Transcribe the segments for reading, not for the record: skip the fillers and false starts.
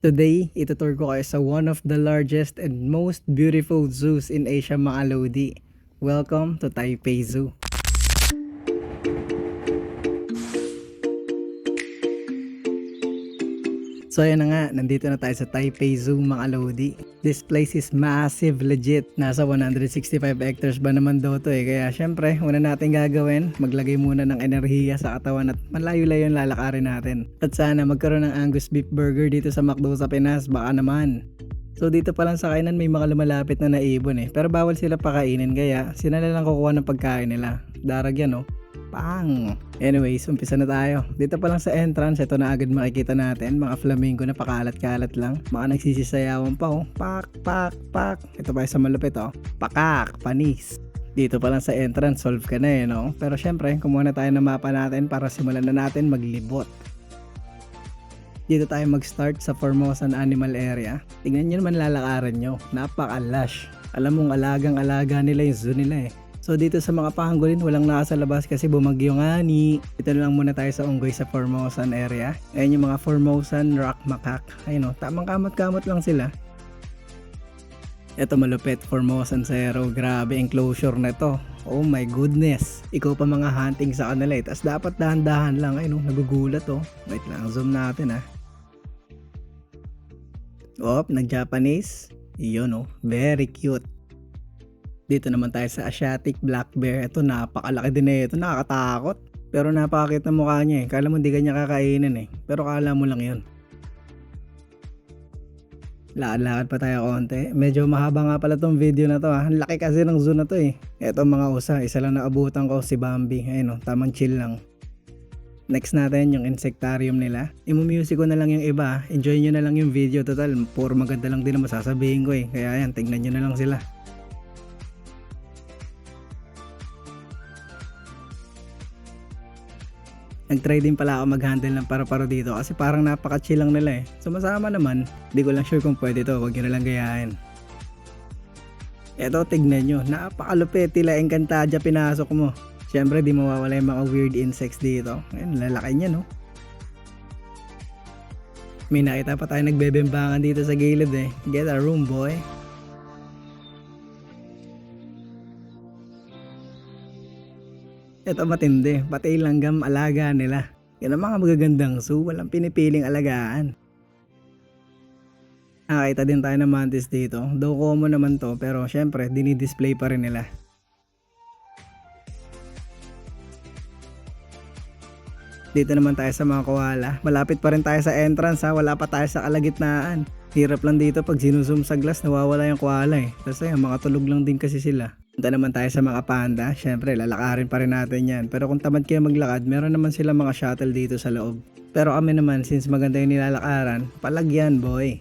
Today, itutur ko kayo sa one of the largest and most beautiful zoos in Asia, mga lodi. Welcome to Taipei Zoo. So ayan na nga, nandito na tayo sa Taipei Zoo, mga lodi. This place is massive, legit. Nasa 165 hectares ba naman daw to eh. Kaya syempre, una natin gagawin, maglagay muna ng enerhiya sa katawan at malayo-layo yung lalakarin natin. At sana magkaroon ng Angus Beef Burger dito sa McDo sa Pinas, baka naman. So dito pa lang sa kainan may mga lumalapit na naibon eh. Pero bawal sila pakainin kaya sila na lang kukuha ng pagkain nila. Darag yan oh. Pang! Anyways, umpisa na tayo. Dito pa lang sa entrance, ito na agad makikita natin. Mga flamingo na pakalat-kalat lang. Mga nagsisisayawan pa oh. Pak, pak, pak. Ito pa sa malupit oh. Pakak, panis. Dito pa lang sa entrance, solve ka na eh no? Pero syempre, kumuha na tayo ng mapa natin para simulan na natin maglibot. Dito tayo mag-start sa Formosan Animal Area. Tingnan nyo naman lalakaran nyo. Napaka-lush. Alam mong alagang-alaga nila yung zoo nila eh. So dito sa mga pangolin, walang nasa labas kasi bumagyo nga ni. Ito na lang muna tayo sa unggoy sa Formosan area. Ayan yung mga Formosan rock macaque. Ayun o, tamang kamot-kamot lang sila. Ito malupit, Formosan Zero. Grabe enclosure na to. Oh my goodness. Ikaw pa mga hunting sa kanila eh. Tas dapat dahan-dahan lang. Ayun o, nagugulat oh. Wait lang, zoom natin ah. Oh, nag-Japanese. Yun oh, very cute. Dito naman tayo sa Asiatic Black Bear. Ito napakalaki din eh. Ito nakakatakot. Pero napakakit na mukha niya eh. Kala mo hindi ka niya kakainin eh. Pero kala mo lang yun. Lakad-lakad pa tayo konti. Medyo mahaba nga pala tong video na to ha. Ang laki kasi ng zoo na to eh. Ito mga usa. Isa lang naabutan ko si Bambi. Ayun o, tamang chill lang. Next natin yung insectarium nila. Imu-music ko na lang yung iba. Enjoy nyo na lang yung video. Total, puro maganda lang din ang masasabihin ko eh. Kaya yan, tingnan nyo na lang sila. Nag-try din pala ako mag-handle ng paru-paro dito kasi parang napaka-chill lang nila eh. Sumasama naman, di ko lang sure kung pwede to, huwag nyo na lang gayahin. Eto, tignan nyo, napakalupit, tila Encantadia pinasok mo. Siyempre di mawawala yung mga weird insects dito. Ayun, lalaki niya no. May nakita pa tayo nagbebembangan dito sa gilid eh. Get a room boy. Ito matindi, pati langgam alaga nila. Yan ang mga magagandang zoo, walang pinipiling alagaan. Nakita din tayo ng mantis dito, though common naman to pero syempre dinidisplay pa rin nila. Dito naman tayo sa mga koala, malapit pa rin tayo sa entrance ha, wala pa tayo sa kalagitnaan. Hirap lang dito pag sinusum sa glass nawawala yung koala eh, kasi mga tulog lang din kasi sila. Punta naman tayo sa mga panda. Syempre, lalakarin pa rin natin yan. Pero kung tamad kayo maglakad, meron naman sila mga shuttle dito sa loob. Pero kami naman, since maganda yung nilalakaran, palagyan boy.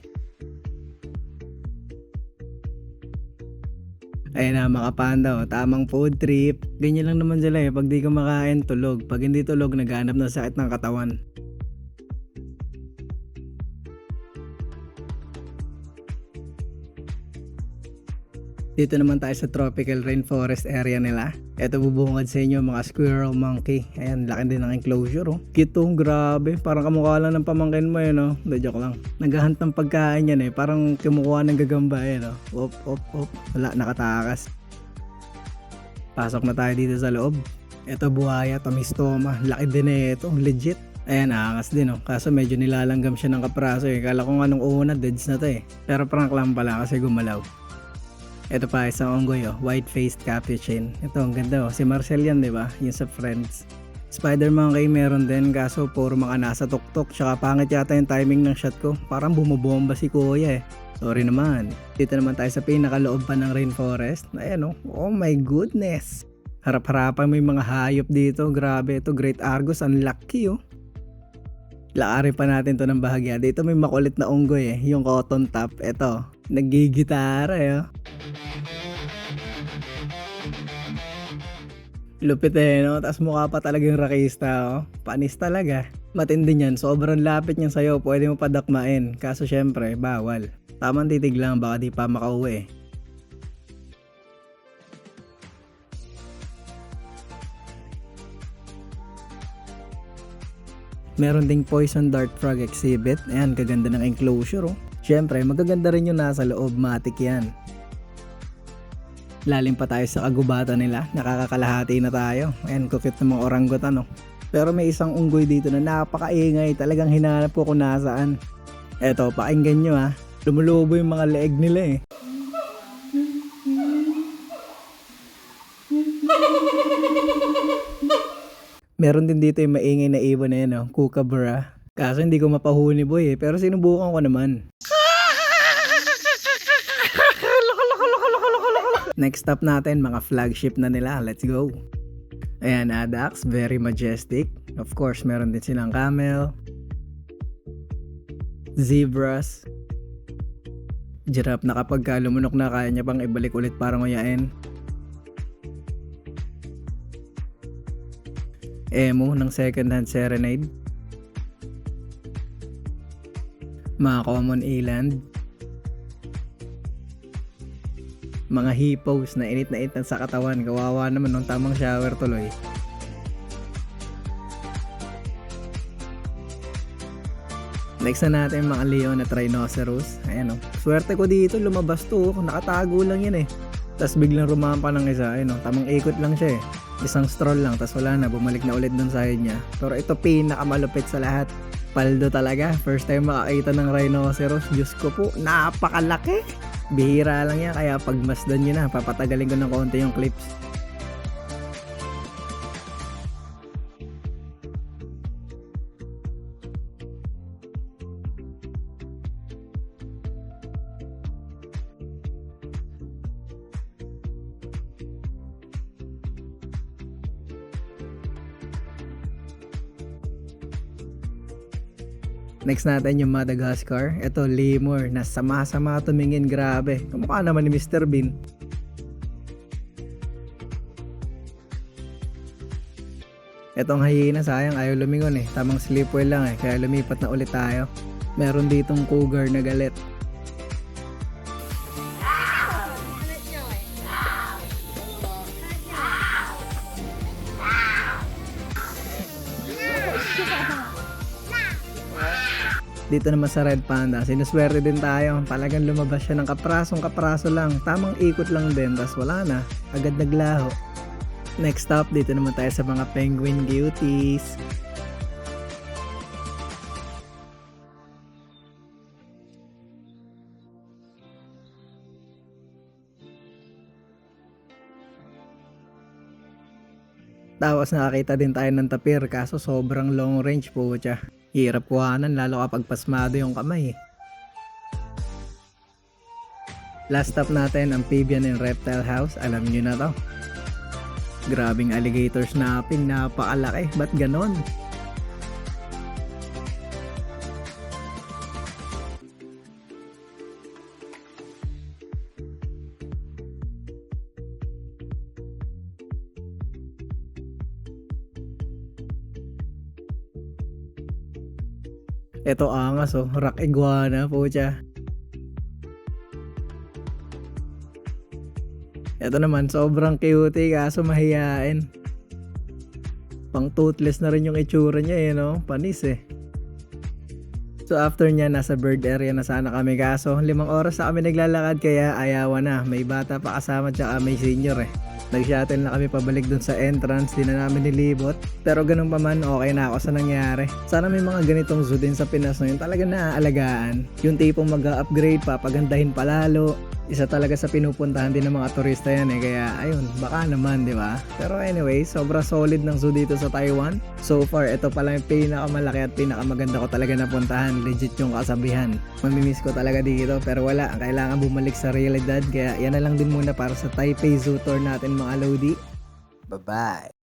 Ayun na mga panda, oh, tamang food trip. Ganyan lang naman sila eh. Pag di kumakain, tulog. Pag hindi tulog, naghanap ng sakit ng katawan. Dito naman tayo sa tropical rainforest area nila. Ito bubungad sa inyo mga squirrel monkey. Ayan, laki din ng enclosure oh. Cute oh, grabe. Parang kamukha lang ng pamangkin mo yun oh. Hindi, joke lang. Naghahunt ng pagkain yan eh. Parang kumukuha ng gagamba yun oh. Op. Wala, nakatakas. Pasok na tayo dito sa loob. Ito buhaya, tomistoma. Laki din eh ito. Legit. Ayan, aangas din oh. Kaso medyo nilalanggam siya ng kapraso eh. Kala ko nga nung una, deads na to eh. Pero prank lang pala kasi gumalaw. Ito pa isang unggoy oh, white-faced capuchin. Ito ang ganda oh, si Marcel yan diba? Yung sa Friends. Spider monkey meron din kaso puro mga nasa tuktok. Tsaka pangit yata yung timing ng shot ko. Parang bumubomba si kuya eh. Sorry naman. Dito naman tayo sa pinakaloob pa ng rainforest. Ayan oh, oh my goodness. Harap-harapan may mga hayop dito. Grabe ito, Great Argus, ang lucky oh. Lakarin pa natin to ng bahagya. Dito may makulit na unggoy eh, yung cotton top. Ito, nagigitara eh oh. Lupit eh no, tas mukha pa talagang rakista oh. Panis talaga. Matindi niyan, sobrang lapit niyan sa'yo, pwede mo padakmain. Kaso syempre, bawal. Tamang titig lang, baka di pa makauwi eh. Meron ding poison dart frog exhibit. Ayan, kaganda ng enclosure oh. Syempre, magaganda rin yung nasa loob, matik yan. Lalim pa tayo sa kagubatan nila, nakakakalahati na tayo. Ayan, kukit ng mga orangutan oh. Pero may isang unggoy dito na napakaingay, talagang hinanap ko kung nasaan. Eto, pakinggan nyo ha, lumulubo yung mga leeg nila eh. Meron din dito yung maingay na ibon na yan oh, kookaburra. Kaso hindi ko mapahuni boy eh, pero sinubukan ko naman. Next stop natin, mga flagship na nila. Let's go. Ayan, Addax, very majestic. Of course, meron din silang camel, zebras, giraffe na kapag lumunok na kaya niya pang ibalik ulit para nguyain. Emu ng second hand serenade. Mga common eland. Mga hippos na init sa katawan, kawawa naman nung tamang shower tuloy. Next na natin mga leon at rhinoceros. Ayan o, swerte ko dito, lumabas to, nakatago lang yan eh. Tapos biglang rumampa ng isa, ayun o, tamang ikot lang siya eh. Isang stroll lang, tapos wala na, bumalik na ulit dun side niya. Pero ito pinakamalupit sa lahat. Paldo talaga, first time makakita ng rhinoceros, Diyos ko po, napakalaki. Bihira lang yan, kaya pag masdan nyo na, papatagalin ko ng konti yung clips. Next natin yung Madagascar. Ito, lemur na sama-sama tumingin, grabe. Kamukha naman ni Mr. Bean. Etong hyena, sayang ayaw lumingon eh. Tamang sleep well lang eh, kaya lumipat na ulit tayo. Meron ditong cougar na galit. Dito naman sa Red Panda, sinuswerte din tayo. Talagang lumabas siya ng kapraso lang. Tamang ikot lang din, tas wala na. Agad naglaho. Next stop, dito naman tayo sa mga penguin cuties. Tapos nakakita din tayo ng tapir, kaso sobrang long range po siya. Hirap kuhanan lalo kapag pasmado yung kamay. Last stop natin, Amphibian and Reptile House. Alam nyo na to. Grabing alligator snapping, napakalaki. Ba't ganon? Ito angas oh, rock iguana po siya. Ito naman sobrang cute kaso mahiyain. Pang toothless na rin yung itsura niya eh no, panis eh. So after niya nasa bird area na sana kami, kaso 5 oras na kami naglalakad kaya ayawan na. May bata pa kasama tsaka may senior eh. Nag-shuttle na kami pabalik dun sa entrance, di na namin nilibot. Pero ganun pa man, okay na ako sa nangyari. Sana may mga ganitong zoo din sa Pinas na yun talaga naaalagaan. Yung tipong mag-upgrade pa, pagandahin palalo. Isa talaga sa pinupuntahan din ng mga turista yan eh. Kaya ayun, baka naman, di ba? Pero anyway, sobra solid ng zoo dito sa Taiwan. So far, ito pala yung pinakamalaki at pinakamaganda ko talaga napuntahan. Legit yung kasabihan. Mamimiss ko talaga dito, pero wala. Kailangan bumalik sa realidad. Kaya yan na lang din muna para sa Taipei Zoo Tour natin mga Lodi. Bye-bye!